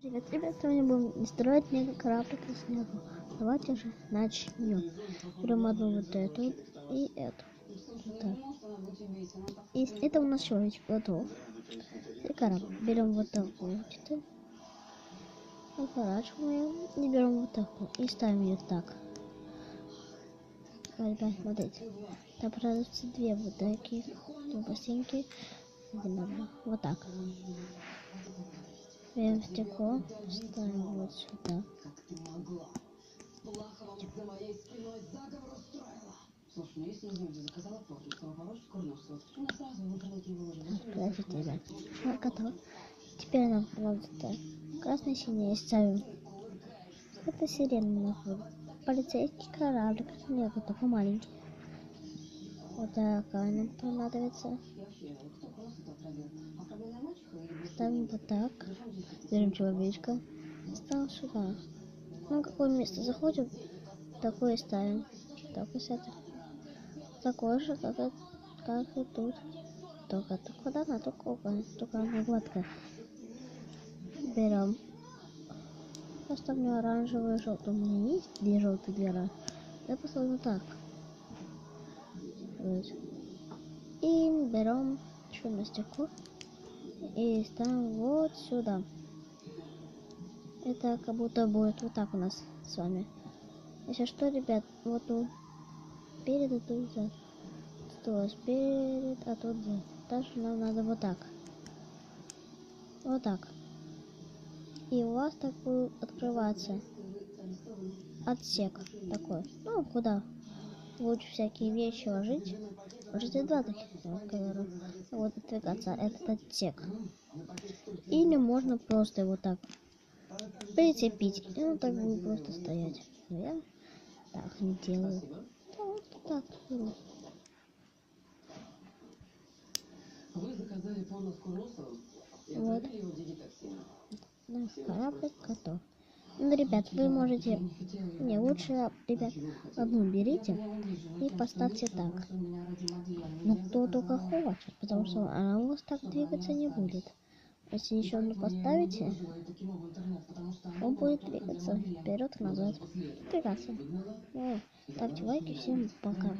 Ребят, сегодня будем строить мега кораблик из снегу. Давайте же начнем. Берем одну вот эту и эту. Вот так. И это у нас все ведь готов. И корабль. Берем вот такую вот. Отворачиваем и берем вот такую. И ставим ее так. Ребят, смотрите. Там продаются две вот такие бассейнки. Вот так. Берем стекло, ставим вот сюда. Подождите, ребят. Вот готово. Теперь нам вот это красный, синий ставим. Это сирена находит. Полицейский кораблик. Нет, это такой маленький. Вот такая нам понадобится. Ставим вот так. Берем человечка. Ставим сюда. Ну, какое место заходим, такое ставим. Такой сетер. Такой же, как и тут. Только куда она, только она гладкая. Берем. Поставим оранжевую, желтую. У меня есть две желтые, две оранжевые. Я поставлю так. Вот. И берем черное стекло и ставим вот сюда. Это как будто будет вот так у нас с вами. Если что, ребят, вот тут перед, а тут сзади. Тут у вас перед, а тут сзади. Дальше нам надо вот так. Вот так. И у вас так будет открываться отсек такой. Ну, куда лучше всякие вещи ложить. Можете два таких, которые вот двигаться, этот отсек. Или можно просто его так прицепить. И он так будет просто стоять. Но я так не делаю. Вот так беру. Вот. Наш кораблик готов. Ну, ребят, вы можете... Не, лучше, ребят, одну берите и поставьте так. Ну, кто только хочет, потому что она у вас так двигаться не будет. Если еще одну поставите, он будет двигаться вперед-назад. Прекрасно. Ну, ставьте лайки, всем пока.